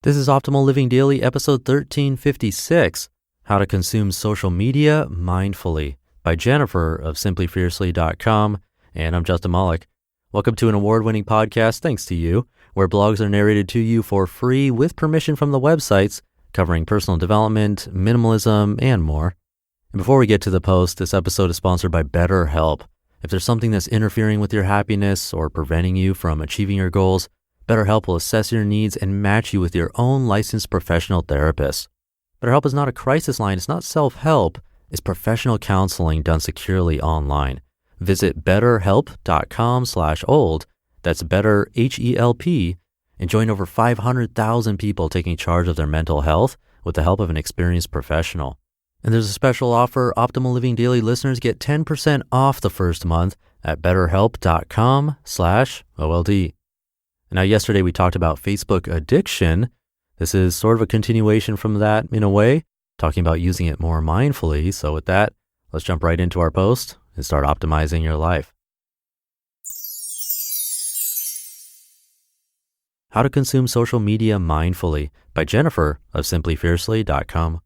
This is Optimal Living Daily, episode 1356, How to Consume Social Media Mindfully by Jennifer of simplyfiercely.com. And I'm Justin Malik. Welcome to an award-winning podcast, thanks to you, where blogs are narrated to you for free with permission from the websites, covering personal development, minimalism, and more. And before we get to the post, this episode is sponsored by BetterHelp. If there's something that's interfering with your happiness or preventing you from achieving your goals, BetterHelp will assess your needs and match you with your own licensed professional therapist. BetterHelp is not a crisis line. It's not self-help. It's professional counseling done securely online. Visit betterhelp.com/old. That's better, H-E-L-P, and join over 500,000 people taking charge of their mental health with the help of an experienced professional. And there's a special offer. Optimal Living Daily listeners get 10% off the first month at betterhelp.com/OLD. Now, yesterday we talked about Facebook addiction. This is sort of a continuation from that in a way, talking about using it more mindfully. So with that, let's jump right into our post and start optimizing your life. How to Consume Social Media Mindfully by Jennifer of simplyfiercely.com.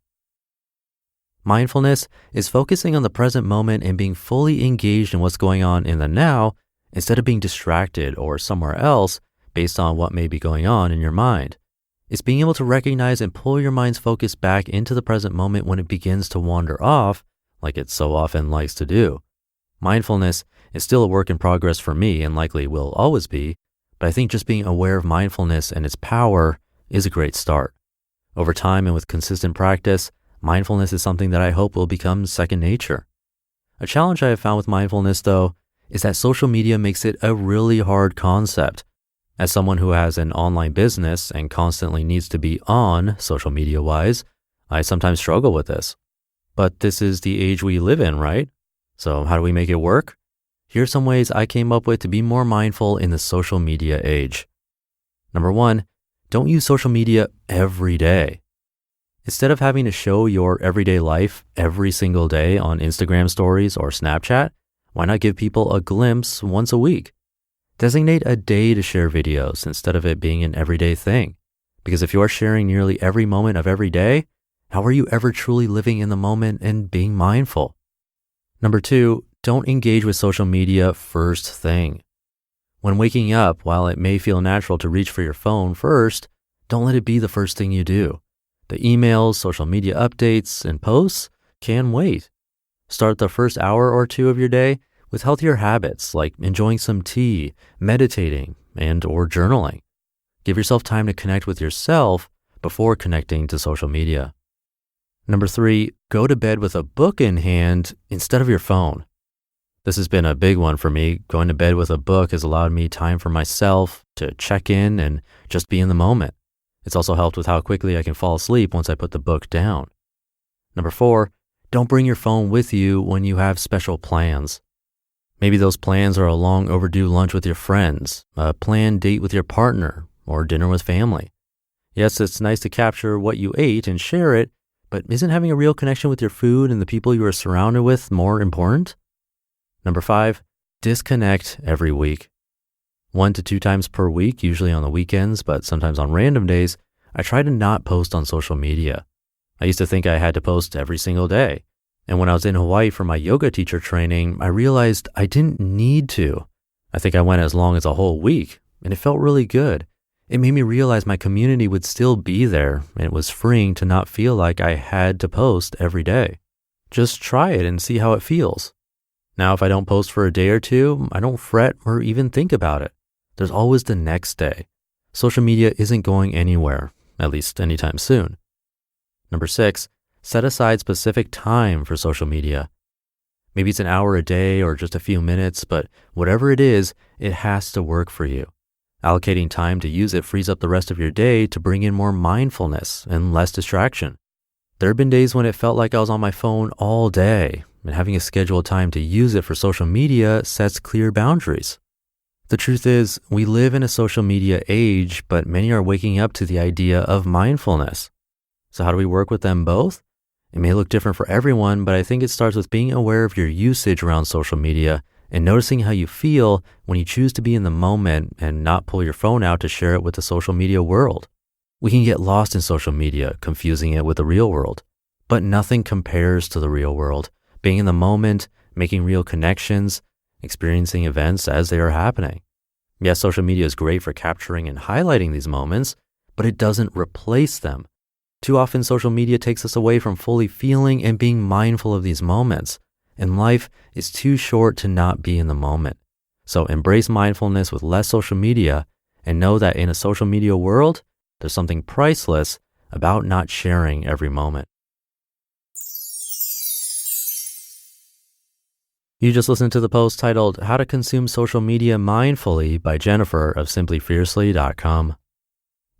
Mindfulness is focusing on the present moment and being fully engaged in what's going on in the now instead of being distracted or somewhere else based on what may be going on in your mind. It's being able to recognize and pull your mind's focus back into the present moment when it begins to wander off, like it so often likes to do. Mindfulness is still a work in progress for me and likely will always be, but I think just being aware of mindfulness and its power is a great start. Over time and with consistent practice, mindfulness is something that I hope will become second nature. A challenge I have found with mindfulness, though, is that social media makes it a really hard concept. As someone who has an online business and constantly needs to be on social media-wise, I sometimes struggle with this. But this is the age we live in, right? So how do we make it work? Here's some ways I came up with to be more mindful in the social media age. Number one, don't use social media every day. Instead of having to show your everyday life every single day on Instagram stories or Snapchat, why not give people a glimpse once a week? Designate a day to share videos instead of it being an everyday thing. Because if you are sharing nearly every moment of every day, how are you ever truly living in the moment and being mindful? Number two, don't engage with social media first thing. When waking up, while it may feel natural to reach for your phone first, don't let it be the first thing you do. The emails, social media updates, and posts can wait. Start the first hour or two of your day with healthier habits like enjoying some tea, meditating, and or journaling. Give yourself time to connect with yourself before connecting to social media. Number three, go to bed with a book in hand instead of your phone. This has been a big one for me. Going to bed with a book has allowed me time for myself to check in and just be in the moment. It's also helped with how quickly I can fall asleep once I put the book down. Number four, don't bring your phone with you when you have special plans. Maybe those plans are a long overdue lunch with your friends, a planned date with your partner, or dinner with family. Yes, it's nice to capture what you ate and share it, but isn't having a real connection with your food and the people you are surrounded with more important? Number five, disconnect every week. 1 to 2 times per week, usually on the weekends, but sometimes on random days, I try to not post on social media. I used to think I had to post every single day. And when I was in Hawaii for my yoga teacher training, I realized I didn't need to. I think I went as long as a whole week, and it felt really good. It made me realize my community would still be there, and it was freeing to not feel like I had to post every day. Just try it and see how it feels. Now, if I don't post for a day or two, I don't fret or even think about it. There's always the next day. Social media isn't going anywhere, at least anytime soon. Number six, set aside specific time for social media. Maybe it's an hour a day or just a few minutes, but whatever it is, it has to work for you. Allocating time to use it frees up the rest of your day to bring in more mindfulness and less distraction. There have been days when it felt like I was on my phone all day, and having a scheduled time to use it for social media sets clear boundaries. The truth is, we live in a social media age, but many are waking up to the idea of mindfulness. So how do we work with them both? It may look different for everyone, but I think it starts with being aware of your usage around social media and noticing how you feel when you choose to be in the moment and not pull your phone out to share it with the social media world. We can get lost in social media, confusing it with the real world. But nothing compares to the real world. Being in the moment, making real connections, experiencing events as they are happening. Yes, social media is great for capturing and highlighting these moments, but it doesn't replace them. Too often, social media takes us away from fully feeling and being mindful of these moments. And life is too short to not be in the moment. So embrace mindfulness with less social media and know that in a social media world, there's something priceless about not sharing every moment. You just listened to the post titled How to Consume Social Media Mindfully by Jennifer of simplyfiercely.com.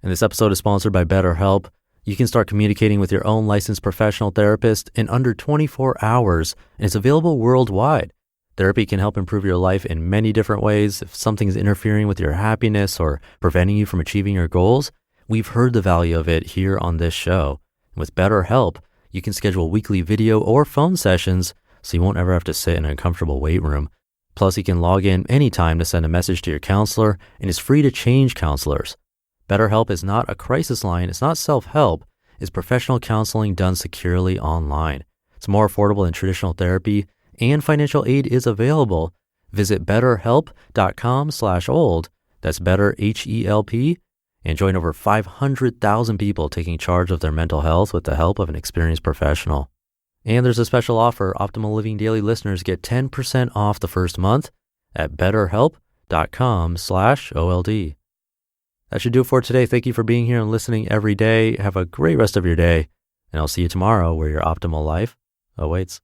And this episode is sponsored by BetterHelp. You can start communicating with your own licensed professional therapist in under 24 hours, and it's available worldwide. Therapy can help improve your life in many different ways. If something is interfering with your happiness or preventing you from achieving your goals, we've heard the value of it here on this show. With BetterHelp, you can schedule weekly video or phone sessions so you won't ever have to sit in an uncomfortable wait room. Plus, you can log in anytime to send a message to your counselor, and it's free to change counselors. BetterHelp is not a crisis line. It's not self-help. It's professional counseling done securely online. It's more affordable than traditional therapy, and financial aid is available. Visit betterhelp.com/old. That's better, H-E-L-P, and join over 500,000 people taking charge of their mental health with the help of an experienced professional. And there's a special offer. Optimal Living Daily listeners get 10% off the first month at betterhelp.com/OLD. That should do it for today. Thank you for being here and listening every day. Have a great rest of your day, and I'll see you tomorrow where your optimal life awaits.